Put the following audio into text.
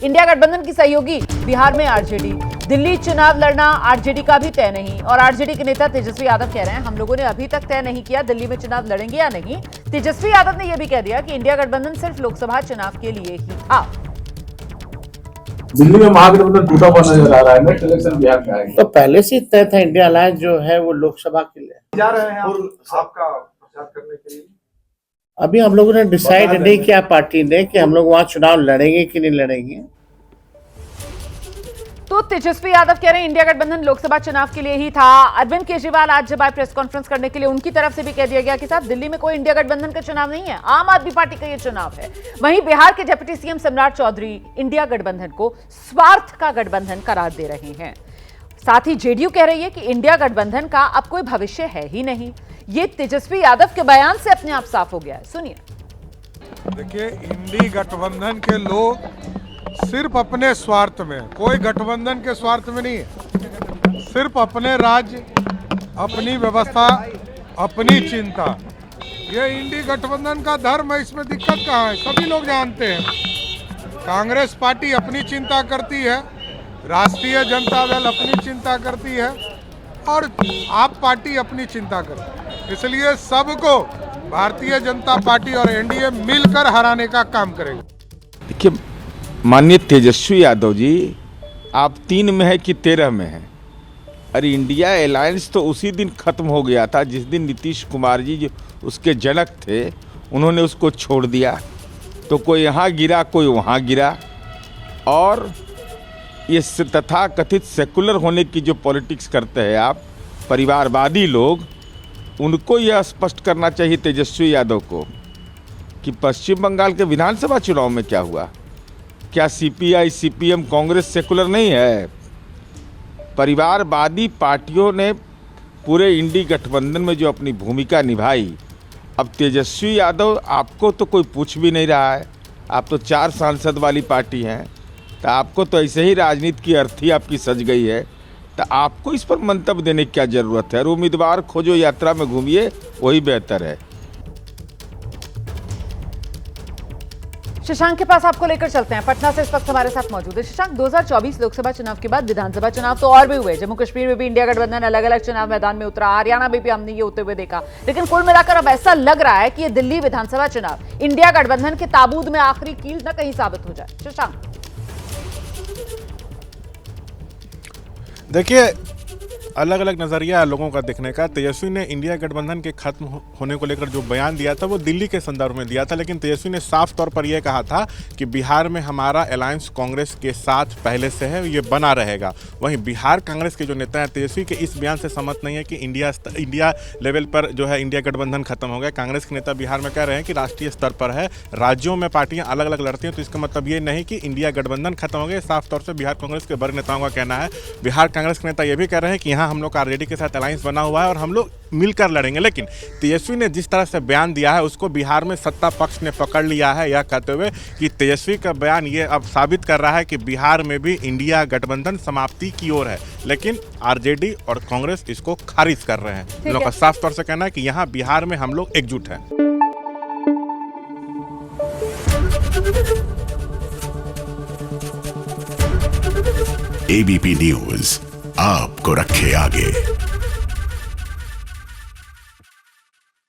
India गठबंधन की सहयोगी बिहार में आरजेडी, दिल्ली चुनाव लड़ना आरजेडी का भी तय नहीं। और आरजेडी के नेता तेजस्वी यादव कह रहे हैं हम लोगों ने अभी तक तय नहीं किया दिल्ली में चुनाव लड़ेंगे या नहीं। तेजस्वी यादव ने यह भी कह दिया कि इंडिया गठबंधन सिर्फ लोकसभा चुनाव के लिए ही था। दिल्ली में महागठबंधन टूटा हुआ नजर आ रहा है, नेक्स्ट इलेक्शन बिहार में आएगा। तो पहले से तय था इंडिया अलायंस जो है वो लोकसभा के लिए जा रहे हैं आपका प्रचार करने के लिए। अभी हम लोगों ने डिसाइड नहीं किया पार्टी ने कि हम लोग वहां चुनाव लड़ेंगे कि नहीं लड़ेंगे। तो तेजस्वी यादव कह रहे हैं इंडिया गठबंधन लोकसभा चुनाव के लिए ही था। अरविंद केजरीवाल आज जब आए प्रेस कॉन्फ्रेंस करने के लिए, उनकी तरफ से भी कह दिया गया कि साहब दिल्ली में कोई इंडिया गठबंधन का चुनाव नहीं है, आम आदमी पार्टी का ये चुनाव है। वहीं बिहार के डिप्टी सीएम सम्राट चौधरी इंडिया गठबंधन को स्वार्थ का गठबंधन करार दे रहे हैं। साथ ही जेडीयू कह रही है कि इंडिया गठबंधन का अब कोई भविष्य है ही नहीं। ये तेजस्वी यादव के बयान से अपने आप साफ हो गया है, सुनिए। देखिए, इंडी गठबंधन के लोग सिर्फ अपने स्वार्थ में, कोई गठबंधन के स्वार्थ में नहीं है, सिर्फ अपने राज्य, अपनी व्यवस्था, अपनी चिंता। ये इंडी गठबंधन का धर्म है, इसमें दिक्कत कहाँ है, सभी लोग जानते हैं। कांग्रेस पार्टी अपनी चिंता करती है, राष्ट्रीय जनता दल अपनी चिंता करती है और आप पार्टी अपनी चिंता करती है। इसलिए सबको भारतीय जनता पार्टी और एनडीए मिलकर हराने का काम करेंगे। देखिए माननीय तेजस्वी यादव जी, आप 3 में है कि 13 में है? अरे इंडिया अलायंस तो उसी दिन खत्म हो गया था जिस दिन नीतीश कुमार जी जो उसके जनक थे उन्होंने उसको छोड़ दिया। तो कोई यहाँ गिरा कोई वहाँ गिरा। और ये तथा कथित सेकुलर होने की जो पॉलिटिक्स करते हैं आप, परिवारवादी लोग, उनको यह स्पष्ट करना चाहिए तेजस्वी यादव को कि पश्चिम बंगाल के विधानसभा चुनाव में क्या हुआ। क्या सीपीआई सीपीएम कांग्रेस सेकुलर नहीं है? परिवारवादी पार्टियों ने पूरे इंडी गठबंधन में जो अपनी भूमिका निभाई, अब तेजस्वी यादव आपको तो कोई पूछ भी नहीं रहा है। आप तो 4 सांसद वाली पार्टी हैं, तो आपको तो ऐसे ही राजनीति की अर्थी आपकी सज गई है। तो आपको इस पर मंतव्य देने की क्या ज़रूरत है? और उम्मीदवार खोजो, यात्रा में घूमिए, वही बेहतर है। शशांक के पास आपको लेकर चलते हैं। पटना से इस वक्त हमारे साथ मौजूद है शशांक। 2024 लोकसभा चुनाव के बाद विधानसभा चुनाव तो और भी हुए, जम्मू कश्मीर में भी इंडिया गठबंधन अलग अलग चुनाव मैदान में उतरा, हरियाणा में भी हमने ये होते हुए देखा। लेकिन कुल मिलाकर अब ऐसा लग रहा है कि ये दिल्ली विधानसभा चुनाव इंडिया गठबंधन के ताबूत में आखिरी कील न कहीं साबित हो जाए। शशांक, देखिए, अलग अलग नज़रिया है लोगों का देखने का। तेजस्वी ने इंडिया गठबंधन के खत्म होने को लेकर जो बयान दिया था वो दिल्ली के संदर्भ में दिया था, लेकिन तेजस्वी ने साफ तौर पर यह कहा था कि बिहार में हमारा अलायंस कांग्रेस के साथ पहले से है, ये बना रहेगा। वहीं बिहार कांग्रेस के जो नेता हैं तेजस्वी के इस बयान से सहमत नहीं है कि इंडिया लेवल पर जो है इंडिया गठबंधन खत्म हो गया। कांग्रेस के नेता बिहार में कह रहे हैं कि राष्ट्रीय स्तर पर है, राज्यों में पार्टियां अलग अलग लड़ती हैं, तो इसका मतलब ये नहीं कि इंडिया गठबंधन खत्म हो गया। साफ तौर से बिहार कांग्रेस के बड़े नेताओं का कहना है। बिहार कांग्रेस के नेता ये भी कह रहे हैं कि यहाँ हम लोग का आरजेडी के साथ अलायंस बना हुआ है और हम लोग मिलकर लड़ेंगे। लेकिन तेजस्वी ने जिस तरह से बयान दिया है उसको बिहार में सत्ता पक्ष ने पकड़ लिया है, यह कहते हुए कि तेजस्वी का बयान ये अब साबित कर रहा है कि बिहार में भी इंडिया गठबंधन समाप्ति की ओर है। लेकिन आरजेडी और कांग्रेस इसको खारिज कर रहे हैं। इन लोगों का साफ तौर से कहना है कि यहाँ बिहार में हम लोग एकजुट हैं। एबीपी न्यूज आपको रखे आगे।